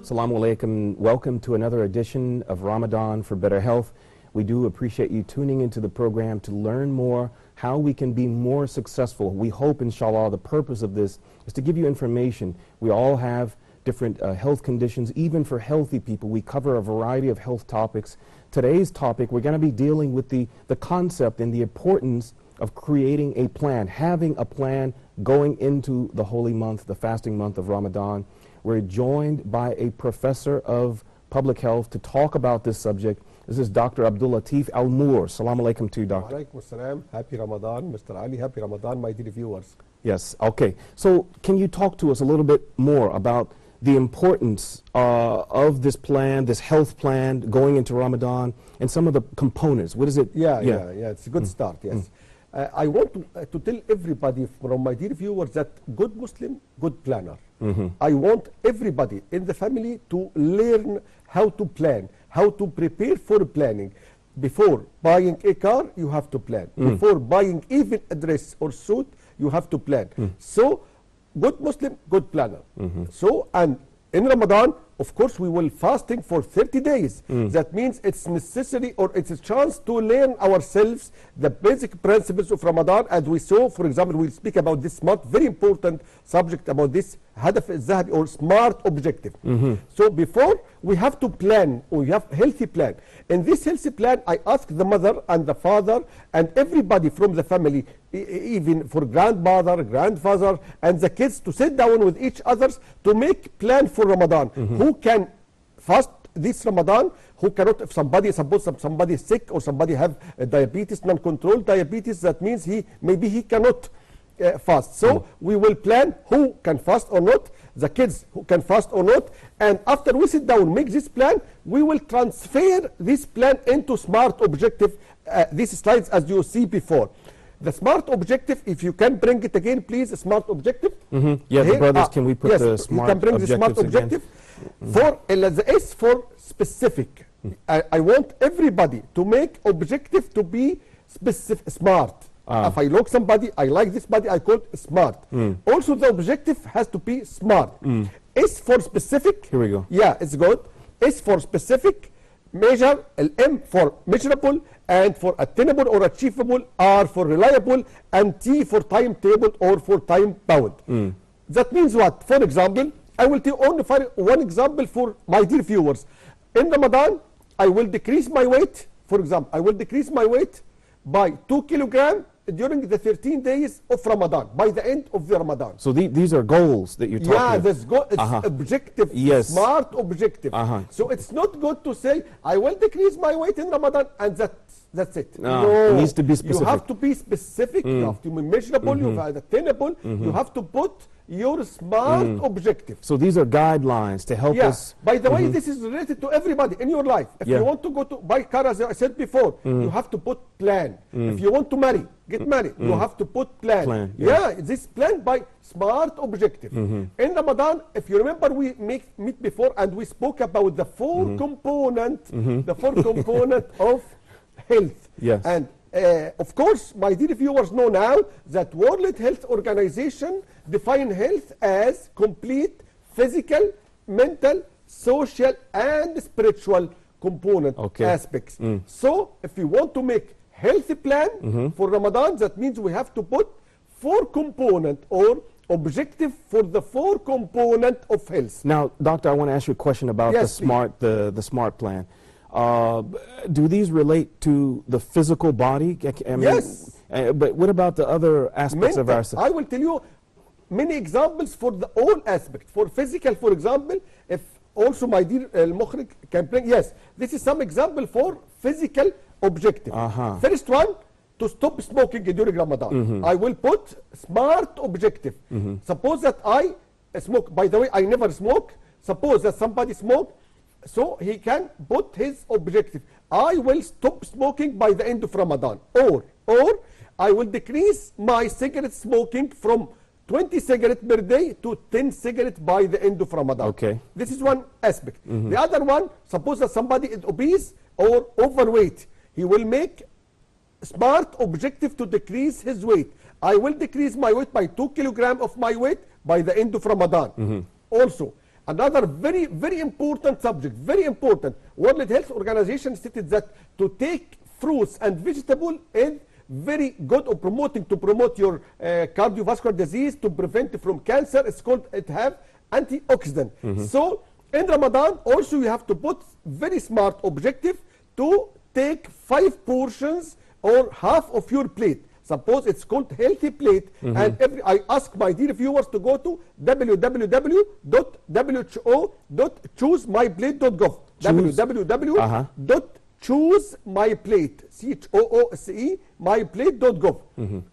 Assalamu alaikum. Welcome to another edition of Ramadan for Better Health. We do appreciate you tuning into the program to learn more how we can be more successful. We hope, inshallah, the purpose of this is to give you information. We all have different health conditions, even for healthy people. We cover a variety of health topics. Today's topic, we're going to be dealing with the concept and the importance of creating a plan, having a plan going into the holy month, the fasting month of Ramadan. We're joined by a professor of public health to talk about this subject. This is Dr. Abdul Latif Al-Moor. Assalamu alaikum to you, Doctor. Wa alaikum assalam. Happy Ramadan, Mr. Ali. Happy Ramadan, my dear viewers. Yes, okay. So can you talk to us a little bit more about the importance of this plan, this health plan going into Ramadan, and some of the components? What is it? Yeah. It's a good start, yes. I want to tell everybody from my dear viewers that good Muslim, good planner. I want everybody in the family to learn how to plan, how to prepare for planning. Before buying a car, you have to plan. Before buying even a dress or suit, you have to plan. So, good Muslim, good planner. So, and in Ramadan, of course, we will fasting for 30 days. That means it's necessary, or it's a chance to learn ourselves the basic principles of Ramadan. As we saw, for example, we'll speak about this month, very important subject about this hadaf al-zahabi, or smart objective. So before, we have to plan, or we have healthy plan. In this healthy plan, I ask the mother and the father and everybody from the family, even for grandmother, grandfather, and the kids, to sit down with each other to make plan for Ramadan. Who can fast this Ramadan, who cannot? If somebody, suppose somebody is sick, or somebody have diabetes, non-controlled diabetes, that means maybe he cannot fast. So we will plan who can fast or not, the kids who can fast or not, and after we sit down, make this plan, we will transfer this plan into smart objective. These slides, as you see before. The smart objective, if you can bring it again, please, smart objective. Yeah, the brothers, can we put the smart you can bring the smart objective. For the S for specific. I want everybody to make objective to be specific, smart. If I look somebody, I like this body, I call it smart. Also, the objective has to be smart. S for specific. Here we go. Yeah, it's good. S for specific, measure, M for measurable, and for attainable or achievable, R for reliable, and T for timetable or for time bound. That means what? For example, I will take only one example for my dear viewers. In Ramadan, I will decrease my weight. For example, I will decrease my weight by 2 kilograms during the 13 days of Ramadan, by the end of the Ramadan. So these are goals that you're talking about. Yeah, this goal, it's objective, yes. Smart objective. So it's not good to say, I will decrease my weight in Ramadan, and that's it. No, it needs to be specific. You have to be specific, you have to be measurable, you have attainable, you have to put your smart objective. So these are guidelines to help us. By the way, this is related to everybody in your life. If you want to go to buy car, as I said before, you have to put plan. If you want to marry, get married, you have to put plan. This plan by smart objective. In Ramadan, if you remember, we meet before and we spoke about the four component, of health. Yes. And of course, my dear viewers know now that World Health Organization define health as complete physical, mental, social, and spiritual component aspects. So, if we want to make healthy plan for Ramadan, that means we have to put 4 component or objective for the 4 component of health. Now, Doctor, I want to ask you a question about the smart plan. Do these relate to the physical body? I mean, yes. But what about the other aspects of ourselves? I will tell you many examples for the all aspects. For physical, for example, if also my dear Al-Mukhrij can bring, yes, this is some example for physical objective. First one, to stop smoking during Ramadan. I will put smart objective. Suppose that I smoke. By the way, I never smoke. Suppose that somebody smoke, so he can put his objective. I will stop smoking by the end of Ramadan. Or I will decrease my cigarette smoking from 20 cigarettes per day to 10 cigarettes by the end of Ramadan. Okay. This is one aspect. The other one, suppose that somebody is obese or overweight. He will make smart objective to decrease his weight. I will decrease my weight by 2 kilograms of my weight by the end of Ramadan. Also, Another very, very important subject, very important. World Health Organization stated that to take fruits and vegetables is very good or to promote your cardiovascular disease, to prevent from cancer. It's called, it have antioxidant. So in Ramadan also you have to put very smart objective to take 5 portions or half of your plate. Suppose it's called healthy plate, and I ask my dear viewers to go to www.who.choosemyplate.gov. www.choosemyplate, CHOOSE, myplate.gov.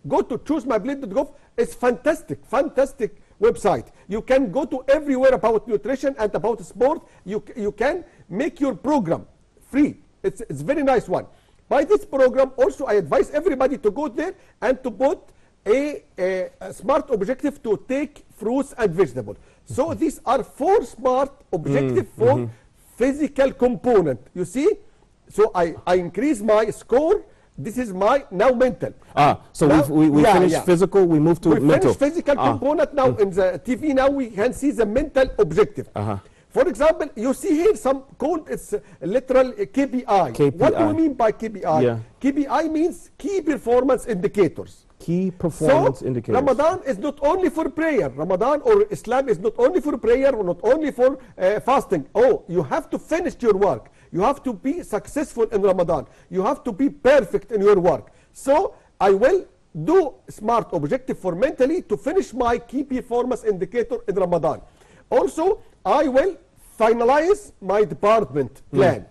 Go to choosemyplate.gov. It's fantastic, fantastic website. You can go to everywhere about nutrition and about sport. You can make your program free. It's very nice one. By this program, also I advise everybody to go there and to put a smart objective to take fruits and vegetables. So these are 4 smart objectives for physical component. You see? So I increase my score. This is my now mental. So now, we finished physical, we move to mental. We finished physical component. Now in the TV now we can see the mental objective. For example, you see here some called, it's literal KPI. What do we mean by KPI? KPI means key performance indicators. Key performance indicators. Ramadan is not only for prayer. Ramadan or Islam is not only for prayer or not only for fasting. Oh, you have to finish your work. You have to be successful in Ramadan. You have to be perfect in your work. So I will do smart objective for mentally to finish my key performance indicator in Ramadan. Also, I will finalize my department plan.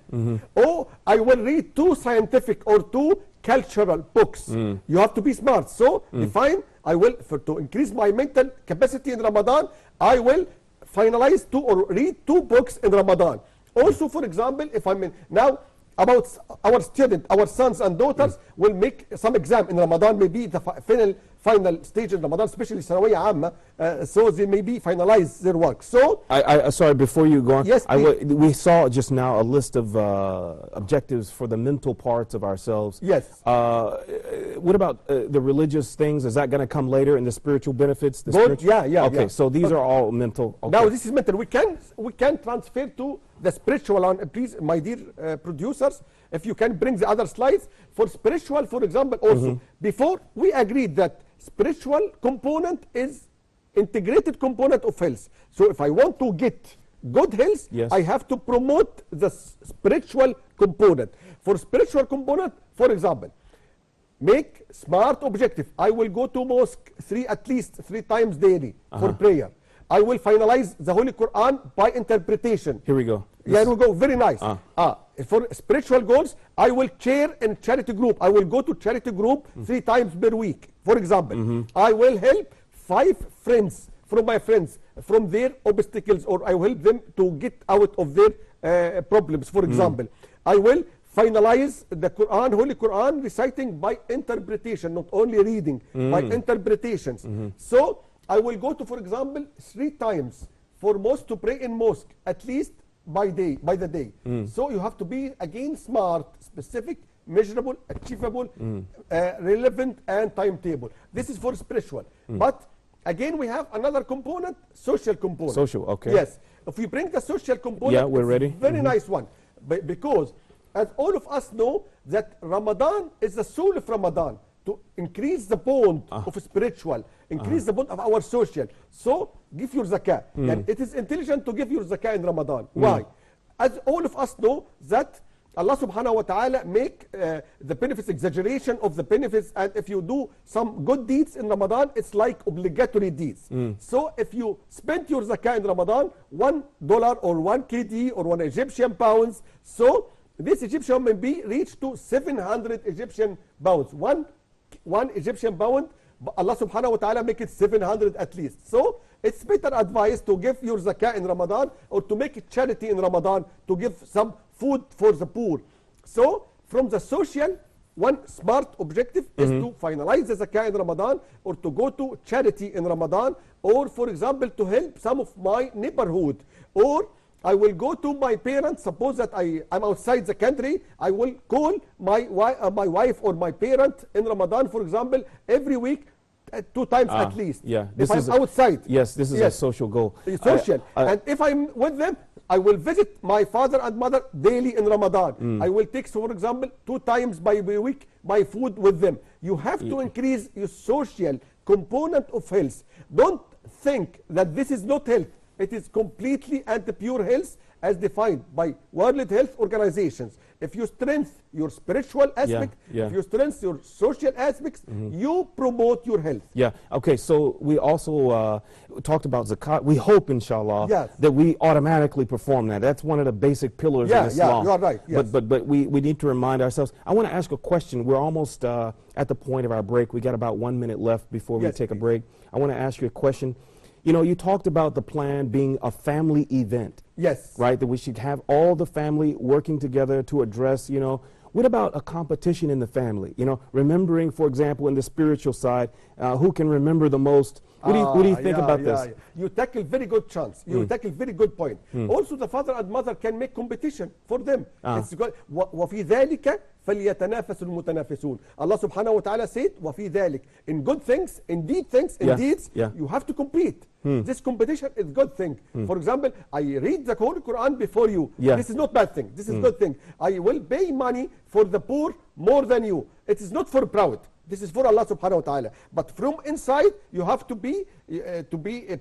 Or I will read 2 scientific or 2 cultural books. You have to be smart. So define, I will, to increase my mental capacity in Ramadan, I will finalize 2 or read 2 books in Ramadan. Also, for example, if I'm in, now about our students, our sons and daughters will make some exam in Ramadan, maybe the final stage in Ramadan, especially Sanawiyya Amma, so they maybe finalize their work. So I sorry, before you go on, yes, we saw just now a list of objectives for the mental parts of ourselves. Yes. What about the religious things? Is that going to come later in the spiritual benefits? Okay, so these are all mental. Okay. Now this is mental. We can transfer to the spiritual one. Please, my dear producers, if you can bring the other slides. For spiritual, for example, also, before we agreed that spiritual component is integrated component of health. So if I want to get good health, I have to promote the spiritual component. For spiritual component, for example, make smart objective. I will go to mosque at least 3 times daily for prayer. I will finalize the Holy Quran by interpretation. Here we go. Here we go. Very nice. For spiritual goals, I will chair in charity group. I will go to charity group 3 times per week. For example, I will help 5 friends from my friends from their obstacles, or I will help them to get out of their problems. For example, I will finalize the Quran, Holy Quran, reciting by interpretation, not only reading, by interpretations. So I will go to, for example, 3 times for mosque to pray in mosque, at least by the day. So you have to be, again, smart, specific, measurable, achievable, relevant, and timetable. This is for spiritual. But again, we have another component, social component. Social, okay. Yes. If we bring the social component, we're ready. Very nice one. Because as all of us know that Ramadan is the soul of Ramadan, to increase the bond of spiritual, increase the bond of our social. So give your zakah. And it is intelligent to give your zakah in Ramadan. Why? As all of us know that Allah subhanahu wa ta'ala make the benefits, exaggeration of the benefits, and if you do some good deeds in Ramadan, it's like obligatory deeds. So if you spend your zakah in Ramadan, $1 or 1 KD or 1 Egyptian pounds, so this Egyptian may be reached to 700 Egyptian pounds. One Egyptian pound, Allah subhanahu wa ta'ala make it 700 at least. So it's better advice to give your zakah in Ramadan, or to make it charity in Ramadan, to give some food for the poor. So from the social, one smart objective is to finalize the zakah in Ramadan, or to go to charity in Ramadan, or for example to help some of my neighborhood, or I will go to my parents. Suppose that I'm outside the country, I will call my wife or my parent in Ramadan, for example, every week, 2 times at least. Yeah. If I'm outside. Yes, this is a social goal. Social. And if I'm with them, I will visit my father and mother daily in Ramadan. I will take, for example, 2 times by week my food with them. You have to increase your social component of health. Don't think that this is not health. It is completely and pure health as defined by World Health Organizations. If you strengthen your spiritual aspect, if you strengthen your social aspects, you promote your health. Yeah. Okay. So we also talked about zakat. We hope, inshallah, Yes. that we automatically perform that. That's one of the basic pillars of Islam. Yeah, you are right. Yes. But we need to remind ourselves. I want to ask a question. We're almost at the point of our break. We got about 1 minute left before we take a break. I want to ask you a question. You know, you talked about the plan being a family event. Yes. Right? That we should have all the family working together to address, you know, what about a competition in the family? You know, remembering, for example, in the spiritual side, who can remember the most? What do you think about this? You tackle very good chance. You tackle very good point. Also, the father and mother can make competition for them. It's good. وفي ذلك فليتنافس المتنافسون. Allah subhanahu wa ta'ala said, وفي ذلك. In good things, in deeds, you have to compete. This competition is good thing. For example, I read the Holy Quran before you. This is not bad thing. This is good thing. I will pay money for the poor more than you. It is not for proud. This is for Allah subhanahu wa ta'ala. But from inside, you have to be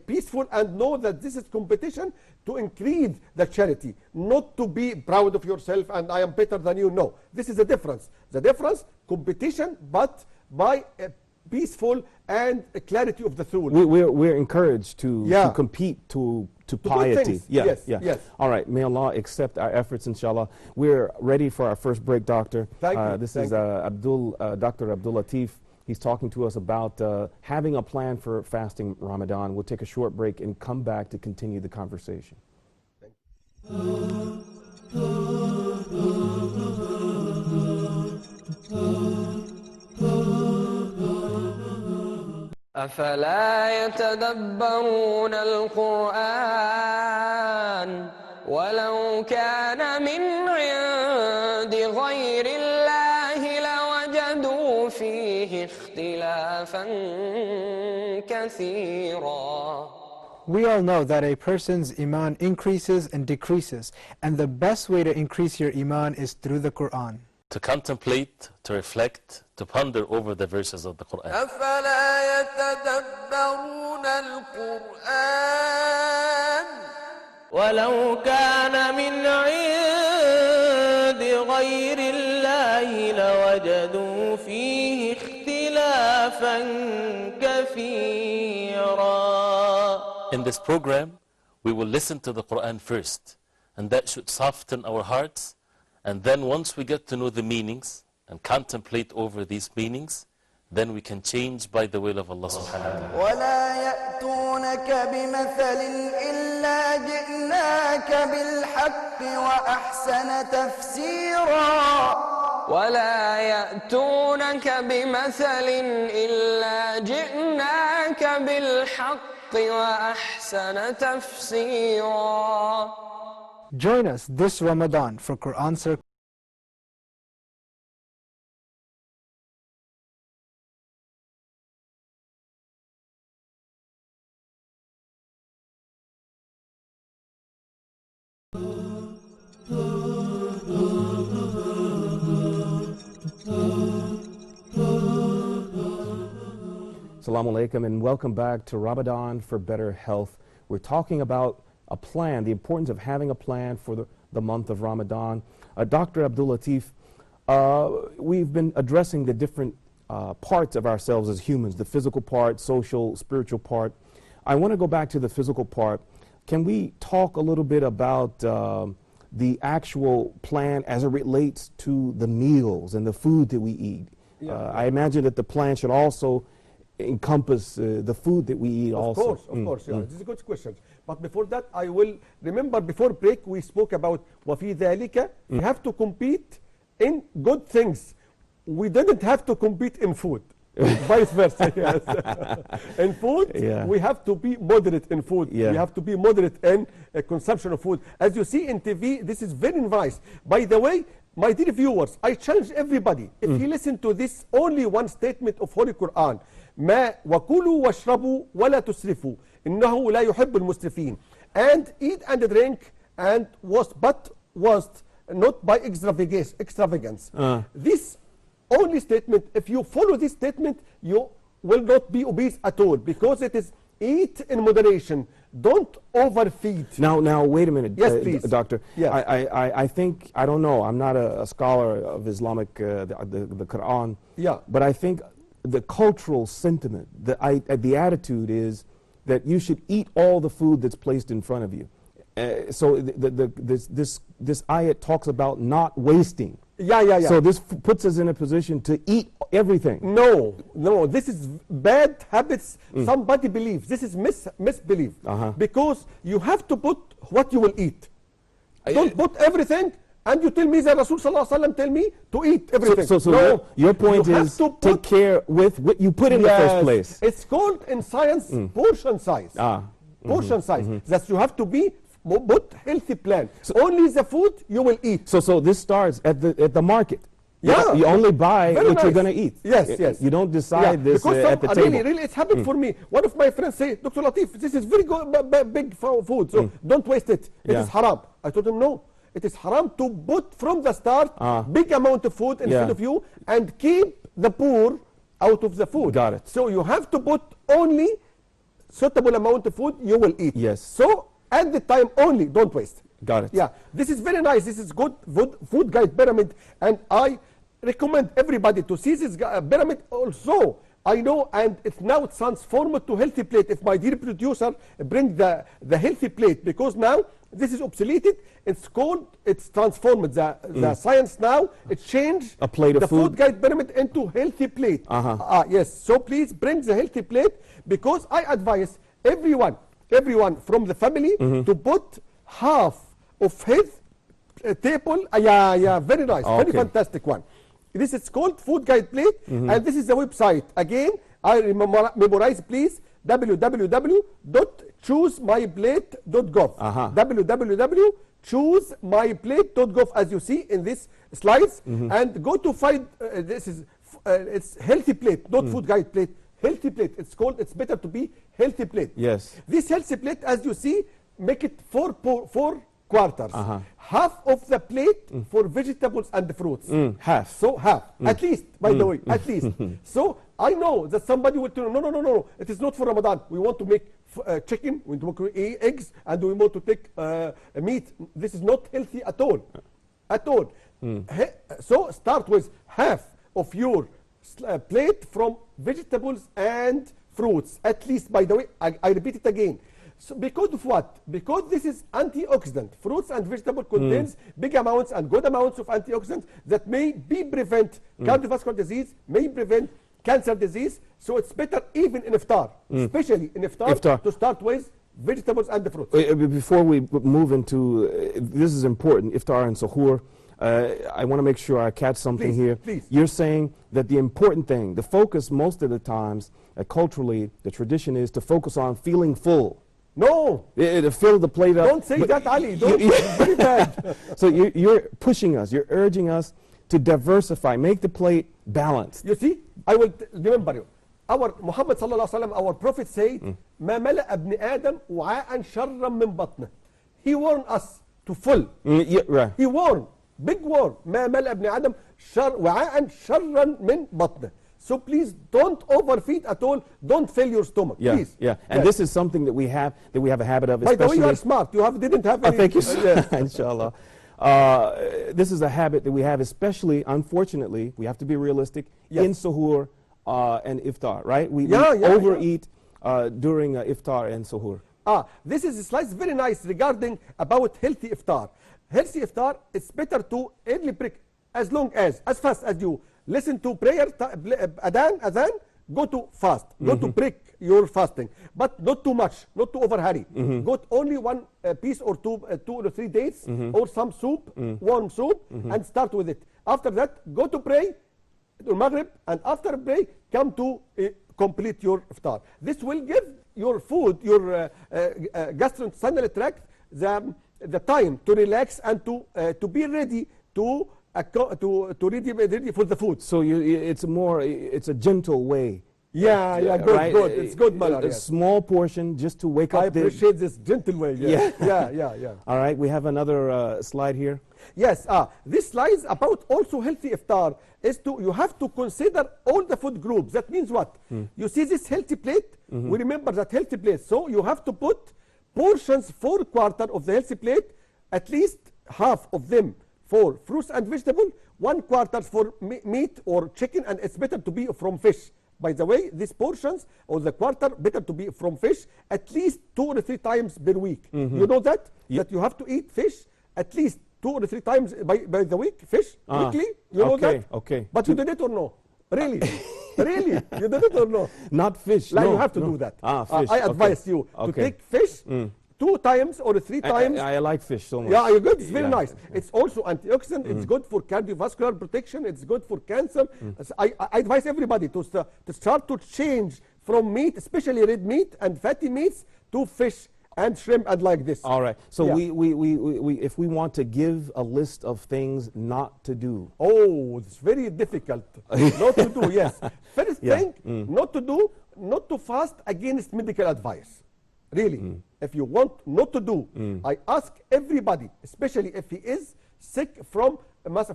peaceful and know that this is competition to increase the charity, not to be proud of yourself and I am better than you. No, this is the difference. The difference, competition, but by a peaceful and a clarity of the truth. We're encouraged to compete to piety. Yes. All right. May Allah accept our efforts, inshallah. We're ready for our first break, Doctor. Thank you. This is Dr. Abdul Latif. He's talking to us about having a plan for fasting Ramadan. We'll take a short break and come back to continue the conversation. Thank you. أفلا يتدبرون القرآن ولو كان من عند غير الله لوجدوا فيه اختلافا كثيرا. We all know that a person's iman increases and decreases, and the best way to increase your iman is through the Quran. To contemplate, to reflect, to ponder over the verses of the Quran. أفلا يتدبرون القرآن ولو كان من عند غير الله لوجدوا فيه اختلافا كثيرا. In this program, we will listen to the Quran first, and that should soften our hearts. And then once we get to know the meanings and contemplate over these meanings, then we can change by the will of Allah subhanahu wa ta'ala. ولا يأتونك بمثل إلا جئناك بالحق وأحسن تفسيرا. ولا يأتونك بمثل إلا جئناك بالحق وأحسن تفسيرا. Join us this Ramadan for Quran Circle. Assalamu alaikum and welcome back to Ramadan for Better Health. We're talking about a plan, the importance of having a plan for the month of Ramadan. Dr. Abdul Latif, we've been addressing the different parts of ourselves as humans, the physical part, social, spiritual part. I want to go back to the physical part. Can we talk a little bit about the actual plan as it relates to the meals and the food that we eat? I imagine that the plan should also encompass the food that we eat also. Of course. This is a good question. But before that, I will remember before break we spoke about وَفِي ذَلِكَ. We have to compete in good things. We didn't have to compete in food. Vice versa, yes. In food, we have to be moderate in food. We have to be moderate in consumption of food. As you see in TV, this is very nice. By the way, My dear viewers, I challenge everybody, if you listen to this only one statement of Holy Quran, ما وكلوا واشربوا ولا تسرفوا إنه لا يحب المسرفين, and eat and drink and was not by extravagance. This only statement, if you follow this statement, you will not be obese at all, because it is eat in moderation. Don't overfeed. Now, wait a minute, Yes, please. Doctor. Yes. I think, I don't know, I'm not a scholar of Islamic, the Quran. Yeah. But I think the cultural sentiment, the attitude is that you should eat all the food that's placed in front of you. So this ayat talks about not wasting. Yeah. So this puts us in a position to eat everything. No, this is bad habits somebody believes. This is misbelief. Because you have to put what you will eat. Don't put everything, and you tell me that Rasul Sallallahu Alaihi Wasallam tell me to eat everything. So no, your point you is take care with what you put in the first place. It's called in science portion size. Portion size. That you have to be put healthy plan. Only the food you will eat. So this starts at the market. Yeah. You only buy Very what nice. you're going to eat. Yes. You don't decide this because at the table. Really, it's happened for me. One of my friends say, Dr. Latif, this is very good, big food, so don't waste it. It is haram. I told him, no. It is haram to put from the start big amount of food in front of you and keep the poor out of the food. Got it. So you have to put only suitable amount of food you will eat. Yes. So at the time only, don't waste. Got it. Yeah, this is very nice. This is good food guide pyramid, and I recommend everybody to see this pyramid also. I know, and it's now transformed to healthy plate. If my dear producer bring the healthy plate, because now this is obsoleted. It's transformed. The science now, it changed a plate of the food guide pyramid into healthy plate. Yes, so please bring the healthy plate, because I advise everyone from the family to put half of his table. Very nice, very fantastic one. This is called food guide plate, and this is the website. Again, I memorize, please, www.choosemyplate.gov. www.choosemyplate.gov, as you see in this slides, and go to find this is it's healthy plate, not food guide plate. Healthy plate. It's better to be healthy plate. Yes. This healthy plate, as you see, make it four quarters. Half of the plate for vegetables and fruits. Half. So half. At least, by the way, at least. So I know that somebody will tell you, no. It is not for Ramadan. We want to make chicken, we want to make eggs, and we want to take meat. This is not healthy at all. At all. So start with half of your plate from vegetables and fruits. At least, by the way, I repeat it again. So because of what? Because this is antioxidant. Fruits and vegetables contains big amounts and good amounts of antioxidants that may prevent cardiovascular disease, may prevent cancer disease. So it's better even in iftar, especially in iftar, to start with vegetables and the fruits. Before we move into, this is important, iftar and suhoor. I want to make sure I catch something here. Please. You're saying that the important thing, the focus most of the times, culturally, the tradition is to focus on feeling full. No. To fill the plate up. Don't say that, Ali. Don't. It's very bad. So you're pushing us, you're urging us to diversify, make the plate balanced. You see, I will remember you. Our Muhammad sallallahu alaihi wasallam, our prophet said, "ما ملأ ابن آدم وعاء شرا من بطنه." He warned us to full. Right. He warned, big warn. ما ملأ ابن آدم وعاء شرا من بطنه. So please don't overfeed at all. Don't fill your stomach. Please. Yeah. And this is something that we have a habit of. By the way, you are smart. You didn't have any. Thank you, inshallah. This is a habit that we have, especially, unfortunately, we have to be realistic, in suhoor and iftar, right? We overeat during iftar and suhoor. This is a slide very nice regarding about healthy iftar. Healthy iftar, it's better to early break as fast as you listen to prayer, adhan, go to fast. Go to break your fasting, but not too much, not to overhurry. Go only one piece or two or 3 days, or some soup, warm soup, and start with it. After that, go to pray to Maghrib, and after pray, come to complete your iftar. This will give your food, your gastrointestinal tract, the time to relax and to be ready to ready for the food. So it's a gentle way. Yeah, good, right? good. It's good manner. A Yes. small portion just to wake I up. appreciate this gentle way. Yeah, yeah. All right, we have another slide here. Yes, this slide is about also healthy iftar. You have to consider all the food groups. That means what? You see this healthy plate? We remember that healthy plate. So you have to put portions, 4/4 of the healthy plate, at least half of them for fruits and vegetable, 1/4 for meat or chicken, and it's better to be from fish. By the way, these portions or the quarter better to be from fish at least 2 or 3 times per week. You know that? That you have to eat fish at least 2 or 3 times by the week, fish, weekly? You know that? Okay. But you did it or no? Really? Really? You did it or no? Not fish. Like no, you have to no. do that. Fish. I advise you to take fish 2 times or 3 times. I like fish so much. Yeah, you're good. It's very Yeah. nice. It's also antioxidant. It's good for cardiovascular protection. It's good for cancer. So I advise everybody to start to change from meat, especially red meat and fatty meats, to fish and shrimp and like this. All right. So Yeah. we if we want to give a list of things not to do. Oh, it's very difficult not to do. Yes. First Yeah. thing, not to do, not to fast against medical advice. Really, if you want not to do, I ask everybody, especially if he is sick from,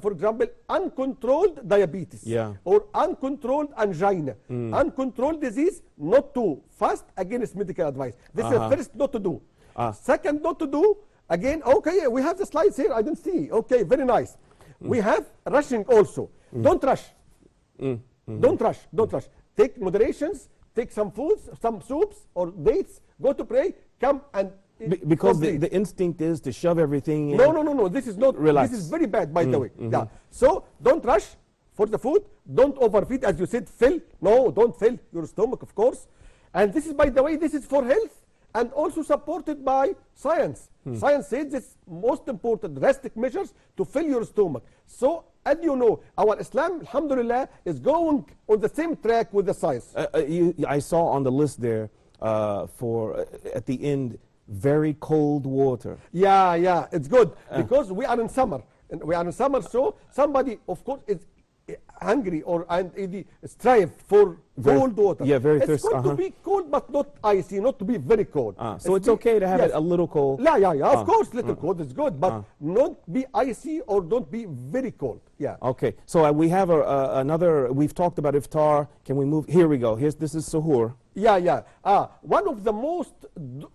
for example, uncontrolled diabetes or uncontrolled angina, uncontrolled disease, not to fast against medical advice. This is the first not to do. Second not to do, again, okay, we have the slides here, I don't see. Okay, very nice. We have rushing also. Don't rush. Don't rush. Don't rush. Take moderations, take some foods, some soups or dates, go to pray, come and Because the instinct is to shove everything in. No. This is not. Relax. This is very bad, by the way. Yeah. So don't rush for the food. Don't overfeed, as you said. Fill. No, don't fill your stomach, of course. And this is, by the way, this is for health and also supported by science. Science says it's most important drastic measures to fill your stomach. So, as you know, our Islam, alhamdulillah, is going on the same track with the science. I saw on the list there for at the end, very cold water. Yeah, it's good because we are in summer. And we are in summer, so somebody, of course, is hungry and strive for cold water. Yeah, very it's thirsty. It's good to be cold, but not icy, not to be very cold. So it's okay to have it a little cold. Yeah. Of course, little cold is good, but not be icy or don't be very cold. Yeah. Okay. So we have another. We've talked about iftar. Can we move? Here we go. This is suhoor. Yeah. One of the most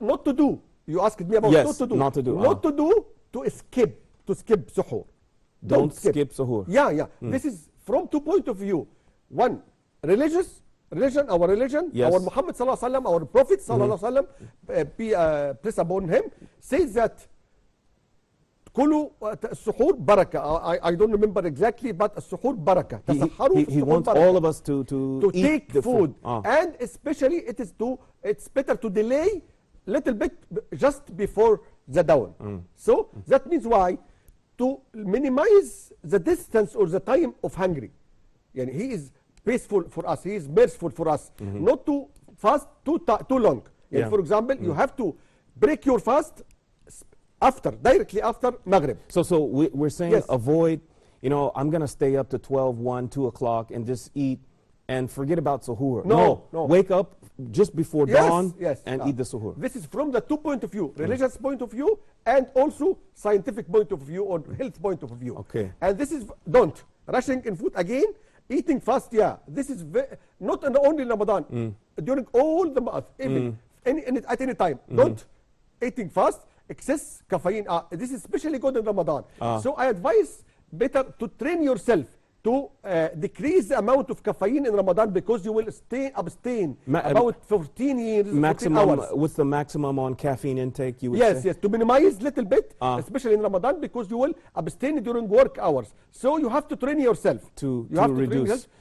not to do. You asked me about Yes, not to do. not to do. Not to do, to skip suhoor. Don't skip suhoor. Yeah. This is from 2 points of view. One, religion, our religion, Yes. our Muhammad sallallahu alaihi wasallam, our Prophet sallallahu alaihi wasallam, peace upon him, says that كلوا السحور بركة. I don't remember exactly, but السحور بركة. He wants all of us to eat take the food, and especially it's better to delay little bit just before the dawn. So that means why? To minimize the distance or the time of hungry. Yani he is peaceful for us, he is merciful for us, not to fast too long. Yeah. For example, you have to break your fast directly after Maghrib. So we're saying Yes. avoid, I'm going to stay up to 12, 1, 2 o'clock and just eat and forget about suhoor. No. Wake up just before dawn and eat the suhoor. This is from the 2 point of view, religious point of view and also scientific point of view or health point of view. Okay. And this is, don't. Rushing in food again, eating fast, this is not only Ramadan, during all the month, even at any time. Don't eating fast, excess caffeine. This is especially good in Ramadan. So I advise better to train yourself to decrease the amount of caffeine in Ramadan because you will abstain about 14 years, 14 hours. What's the maximum on caffeine intake you would Yes, say? to minimize little bit, especially in Ramadan, because you will abstain during work hours. So you have to train yourself to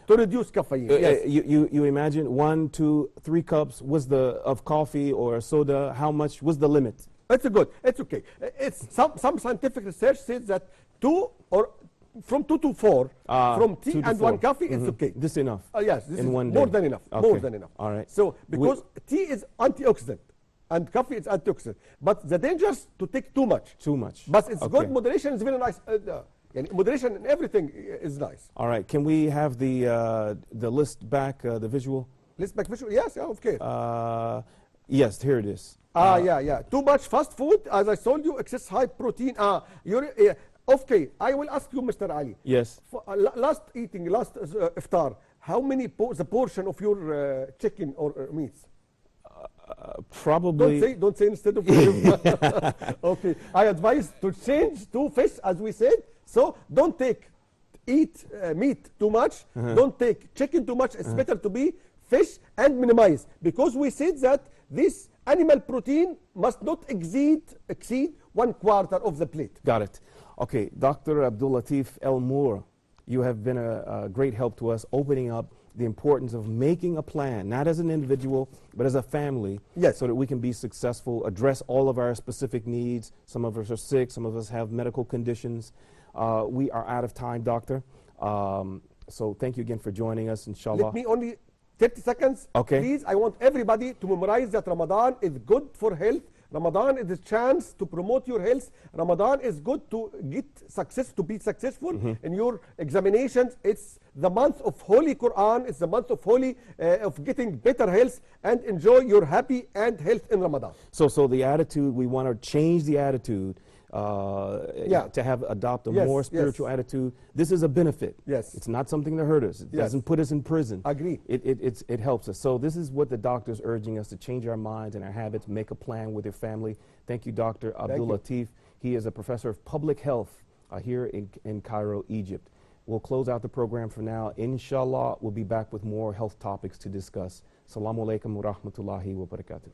reduce caffeine. Yes. You imagine 1, 2, 3 cups of coffee or soda. How much was the limit? It's good. It's okay. It's some scientific research says that from 2 to 4 from tea 2 to and 4. 1 coffee, it's okay. This enough. Yes, this in is one more day. than enough. Okay. More than enough. All right. So because tea is antioxidant and coffee is antioxidant, but the danger is to take too much. Too much. But it's Okay. good. Moderation is very nice. يعني moderation in everything is nice. All right, can we have the list back, the visual? Let's back visual. Yes, yeah, okay. Yes, here it is. Yeah. Too much fast food, as I told you, excess high protein. Okay, I will ask you, Mr. Ali. Yes. For, last iftar, how many the portion of your chicken or meats? Probably. Don't say instead of okay. I advise to change to fish, as we said. So don't eat meat too much. Don't take chicken too much. It's better to be fish and minimize, because we said that this animal protein must not exceed 1/4 of the plate. Got it. Okay, Dr. Abdul Latif El Moor, you have been a great help to us, opening up the importance of making a plan, not as an individual, but as a family, yes, so that we can be successful, address all of our specific needs. Some of us are sick, some of us have medical conditions. We are out of time, doctor. So thank you again for joining us, inshallah. Let me only 30 seconds. Okay. Please, I want everybody to memorize that Ramadan is good for health. Ramadan is a chance to promote your health. Ramadan is good to get success, to be successful in your examinations. It's the month of Holy Quran. It's the month of of getting better health, and enjoy your happy and health in Ramadan. So the attitude, we want to change the attitude to adopt a more spiritual attitude. This is a benefit. Yes. It's not something to hurt us. It doesn't put us in prison. Agree. It helps us. So this is what the doctor's urging us to change our minds and our habits, make a plan with your family. Thank you, Dr. Abdul Latif. He is a professor of public health here in Cairo, Egypt. We'll close out the program for now. Inshallah, we'll be back with more health topics to discuss. Assalamu alaikum wa rahmatullahi wa barakatuh.